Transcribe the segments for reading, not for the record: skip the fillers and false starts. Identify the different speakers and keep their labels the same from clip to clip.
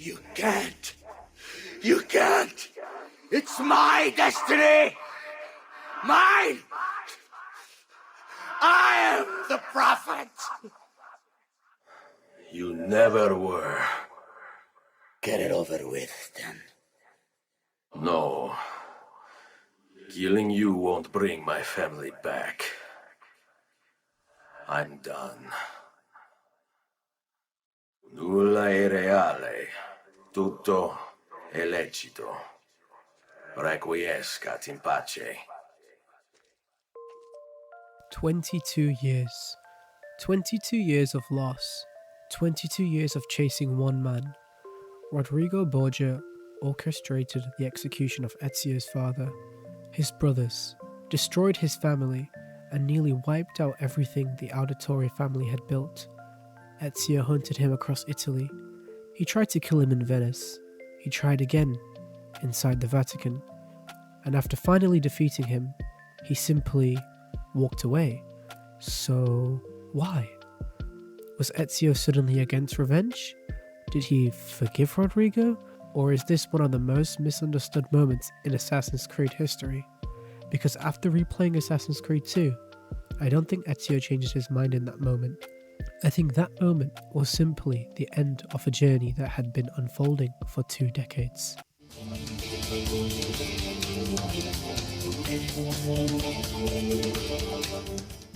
Speaker 1: You can't. You can't. It's my destiny. Mine. I am the prophet.
Speaker 2: You never were.
Speaker 1: Get it over with, then.
Speaker 2: No. Killing you won't bring my family back. I'm done. Nulla è reale. Tutto è lecito. Requiescat in pace.
Speaker 3: 22 years. 22 years of loss. 22 years of chasing one man. Rodrigo Borgia orchestrated the execution of Ezio's father, his brothers, destroyed his family, and nearly wiped out everything the Auditore family had built. Ezio hunted him across Italy. He tried to kill him in Venice. He tried again, inside the Vatican. And after finally defeating him, he simply walked away. So, why? Was Ezio suddenly against revenge? Did he forgive Rodrigo? Or is this one of the most misunderstood moments in Assassin's Creed history? Because after replaying Assassin's Creed 2, I don't think Ezio changed his mind in that moment. I think that moment was simply the end of a journey that had been unfolding for 2 decades.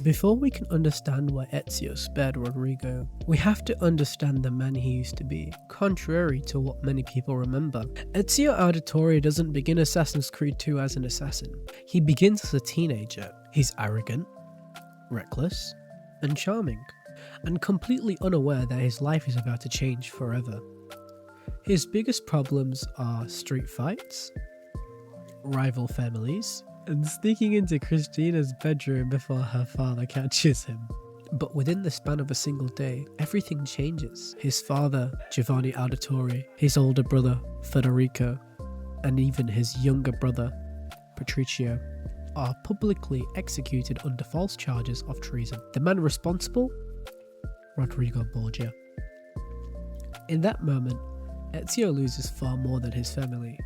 Speaker 3: Before we can understand why Ezio spared Rodrigo, we have to understand the man he used to be, contrary to what many people remember. Ezio Auditore doesn't begin Assassin's Creed 2 as an assassin. He begins as a teenager. He's arrogant, reckless, and charming, and completely unaware that his life is about to change forever. His biggest problems are street fights, rival families, and sneaking into Christina's bedroom before her father catches him. But within the span of a single day, everything changes. His father, Giovanni Auditore, his older brother, Federico, and even his younger brother, Patricio, are publicly executed under false charges of treason. The man responsible? Rodrigo Borgia. In that moment, Ezio loses far more than his family.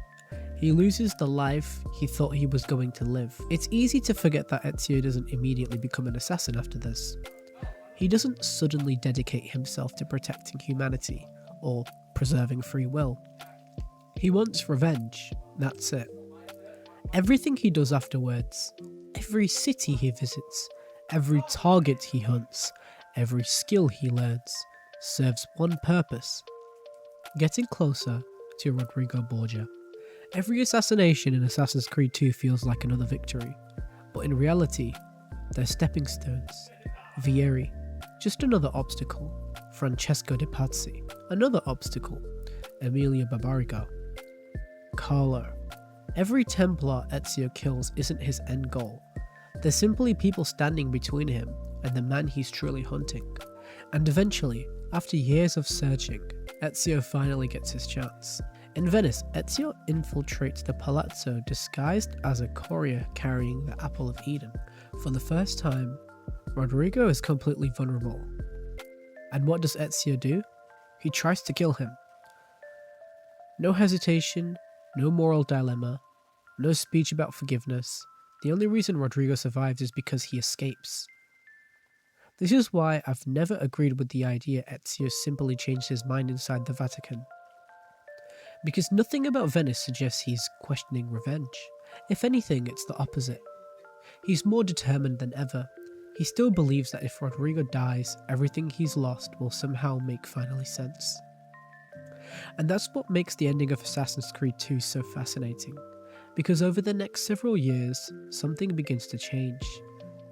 Speaker 3: He loses the life he thought he was going to live. It's easy to forget that Ezio doesn't immediately become an assassin after this. He doesn't suddenly dedicate himself to protecting humanity or preserving free will. He wants revenge, that's it. Everything he does afterwards, every city he visits, every target he hunts, every skill he learns, serves one purpose: getting closer to Rodrigo Borgia. Every assassination in Assassin's Creed 2 feels like another victory, but in reality, they're stepping stones. Vieri, just another obstacle. Francesco de Pazzi, another obstacle. Emilio Barbarigo. Carlo. Every Templar Ezio kills isn't his end goal. They're simply people standing between him and the man he's truly hunting. And eventually, after years of searching, Ezio finally gets his chance. In Venice, Ezio infiltrates the palazzo disguised as a courier carrying the Apple of Eden. For the first time, Rodrigo is completely vulnerable. And what does Ezio do? He tries to kill him. No hesitation, no moral dilemma, no speech about forgiveness. The only reason Rodrigo survives is because he escapes. This is why I've never agreed with the idea Ezio simply changed his mind inside the Vatican. Because nothing about Venice suggests he's questioning revenge. If anything, it's the opposite. He's more determined than ever. He still believes that if Rodrigo dies, everything he's lost will somehow make finally sense. And that's what makes the ending of Assassin's Creed 2 so fascinating. Because over the next several years, something begins to change.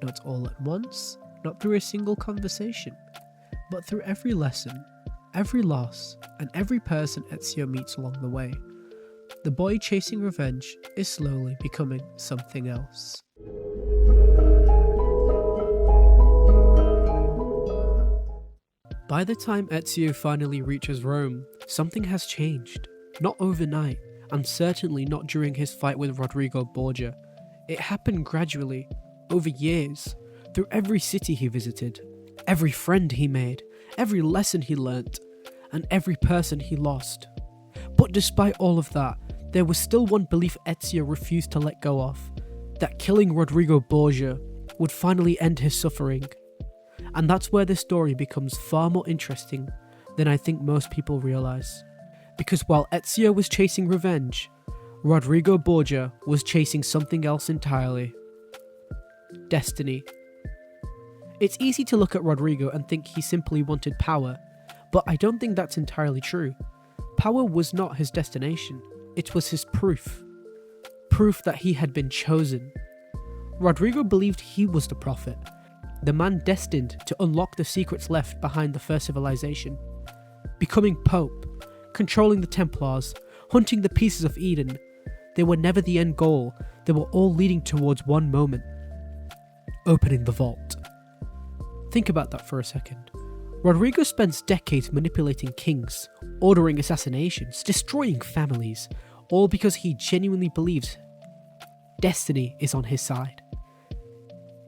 Speaker 3: Not all at once, not through a single conversation, but through every lesson, every loss, and every person Ezio meets along the way. The boy chasing revenge is slowly becoming something else. By the time Ezio finally reaches Rome, something has changed. Not overnight, and certainly not during his fight with Rodrigo Borgia. It happened gradually, over years, through every city he visited, every friend he made, every lesson he learnt, and every person he lost. But despite all of that, there was still one belief Ezio refused to let go of, that killing Rodrigo Borgia would finally end his suffering. And that's where this story becomes far more interesting than I think most people realise. Because while Ezio was chasing revenge, Rodrigo Borgia was chasing something else entirely. Destiny. It's easy to look at Rodrigo and think he simply wanted power, but I don't think that's entirely true. Power was not his destination, it was his proof. Proof that he had been chosen. Rodrigo believed he was the prophet, the man destined to unlock the secrets left behind the first civilization. Becoming Pope, controlling the Templars, hunting the pieces of Eden, they were never the end goal, they were all leading towards one moment. Opening the vault. Think about that for a second. Rodrigo spends decades manipulating kings, ordering assassinations, destroying families, all because he genuinely believes destiny is on his side.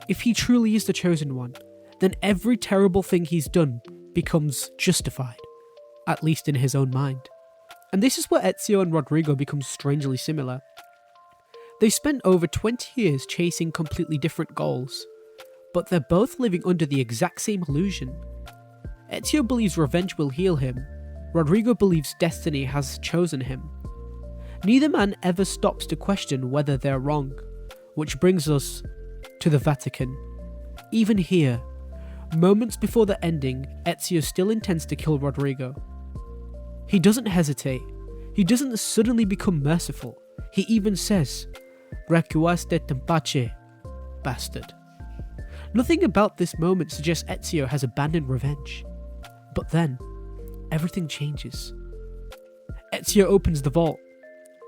Speaker 3: If he truly is the chosen one, then every terrible thing he's done becomes justified, at least in his own mind. And this is where Ezio and Rodrigo become strangely similar. They spent over 20 years chasing completely different goals, but they're both living under the exact same illusion. Ezio believes revenge will heal him, Rodrigo believes destiny has chosen him. Neither man ever stops to question whether they're wrong, which brings us to the Vatican. Even here, moments before the ending, Ezio still intends to kill Rodrigo. He doesn't hesitate, he doesn't suddenly become merciful, he even says, "Requiescat in pace, bastard." Nothing about this moment suggests Ezio has abandoned revenge. But then, everything changes. Ezio opens the vault.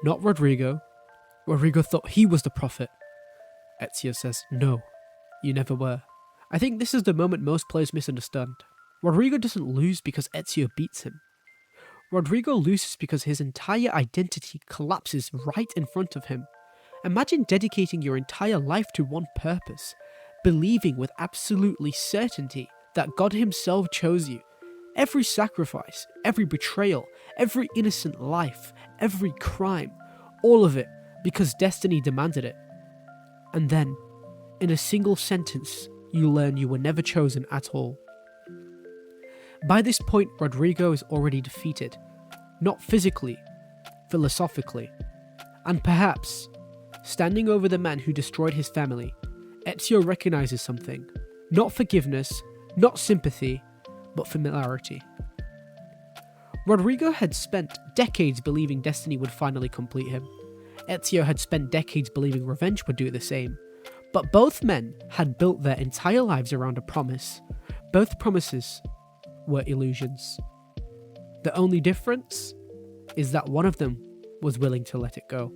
Speaker 3: Not Rodrigo. Rodrigo thought he was the prophet. Ezio says, "No, you never were." I think this is the moment most players misunderstand. Rodrigo doesn't lose because Ezio beats him. Rodrigo loses because his entire identity collapses right in front of him. Imagine dedicating your entire life to one purpose, believing with absolutely certainty that God himself chose you. Every sacrifice, every betrayal, every innocent life, every crime, all of it because destiny demanded it. And then, in a single sentence, you learn you were never chosen at all. By this point, Rodrigo is already defeated. Not physically, philosophically. And perhaps, standing over the man who destroyed his family, Ezio recognizes something. Not forgiveness, not sympathy, but familiarity. Rodrigo had spent decades believing destiny would finally complete him. Ezio had spent decades believing revenge would do the same. But both men had built their entire lives around a promise. Both promises were illusions. The only difference is that one of them was willing to let it go.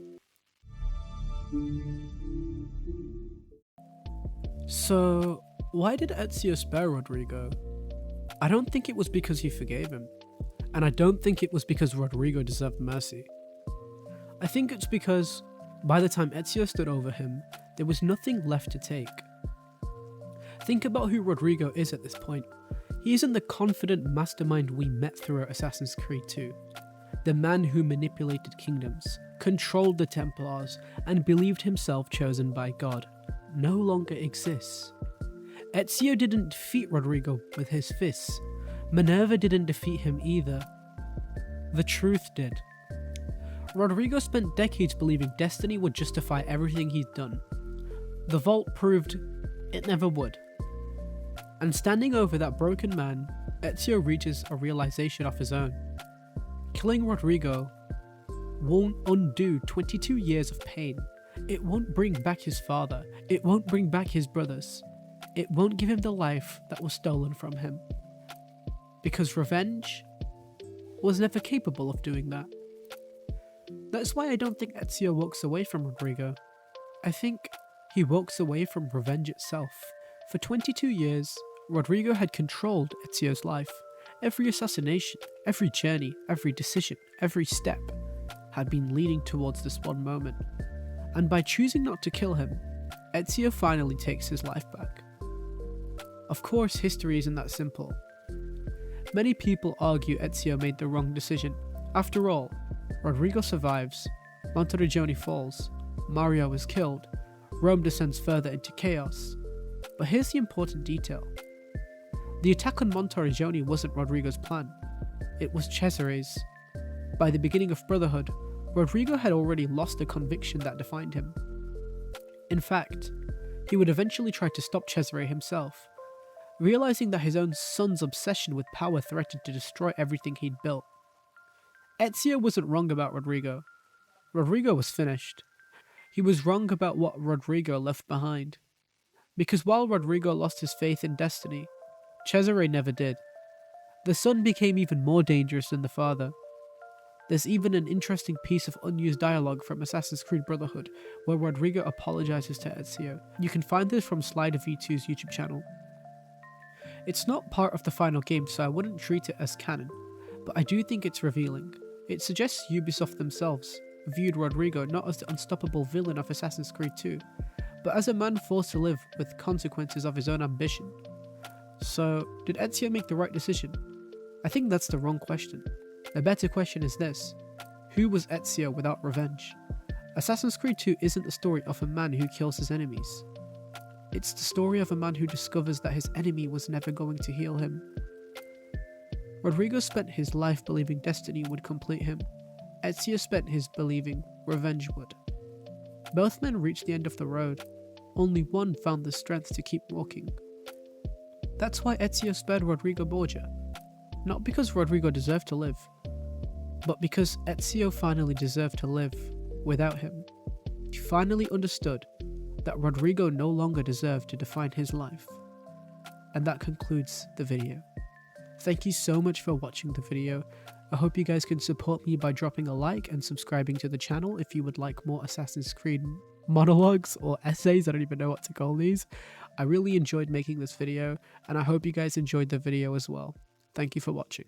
Speaker 3: So, why did Ezio spare Rodrigo? I don't think it was because he forgave him, and I don't think it was because Rodrigo deserved mercy. I think it's because, by the time Ezio stood over him, there was nothing left to take. Think about who Rodrigo is at this point. He isn't the confident mastermind we met throughout Assassin's Creed 2. The man who manipulated kingdoms, controlled the Templars, and believed himself chosen by God, no longer exists. Ezio didn't defeat Rodrigo with his fists. Minerva didn't defeat him either. The truth did. Rodrigo spent decades believing destiny would justify everything he'd done. The vault proved it never would. And standing over that broken man, Ezio reaches a realization of his own. Killing Rodrigo won't undo 22 years of pain. It won't bring back his father. It won't bring back his brothers. It won't give him the life that was stolen from him. Because revenge was never capable of doing that. That's why I don't think Ezio walks away from Rodrigo. I think he walks away from revenge itself. For 22 years, Rodrigo had controlled Ezio's life. Every assassination, every journey, every decision, every step had been leading towards this one moment. And by choosing not to kill him, Ezio finally takes his life back. Of course, history isn't that simple. Many people argue Ezio made the wrong decision. After all, Rodrigo survives, Monteriggioni falls, Mario is killed, Rome descends further into chaos. But here's the important detail. The attack on Monteriggioni wasn't Rodrigo's plan, it was Cesare's. By the beginning of Brotherhood, Rodrigo had already lost the conviction that defined him. In fact, he would eventually try to stop Cesare himself, realizing that his own son's obsession with power threatened to destroy everything he'd built. Ezio wasn't wrong about Rodrigo. Rodrigo was finished. He was wrong about what Rodrigo left behind. Because while Rodrigo lost his faith in destiny, Cesare never did. The son became even more dangerous than the father. There's even an interesting piece of unused dialogue from Assassin's Creed Brotherhood where Rodrigo apologizes to Ezio. You can find this from Slider V2's YouTube channel. It's not part of the final game, so I wouldn't treat it as canon, but I do think it's revealing. It suggests Ubisoft themselves viewed Rodrigo not as the unstoppable villain of Assassin's Creed 2, but as a man forced to live with consequences of his own ambition. So, did Ezio make the right decision? I think that's the wrong question. The better question is this: who was Ezio without revenge? Assassin's Creed 2 isn't the story of a man who kills his enemies. It's the story of a man who discovers that his enemy was never going to heal him. Rodrigo spent his life believing destiny would complete him. Ezio spent his believing revenge would. Both men reached the end of the road. Only one found the strength to keep walking. That's why Ezio spared Rodrigo Borgia. Not because Rodrigo deserved to live, but because Ezio finally deserved to live without him. He finally understood that Rodrigo no longer deserved to define his life. And that concludes the video. Thank you so much for watching the video. I hope you guys can support me by dropping a like and subscribing to the channel if you would like more Assassin's Creed monologues or essays. I don't even know what to call these. I really enjoyed making this video, and I hope you guys enjoyed the video as well. Thank you for watching.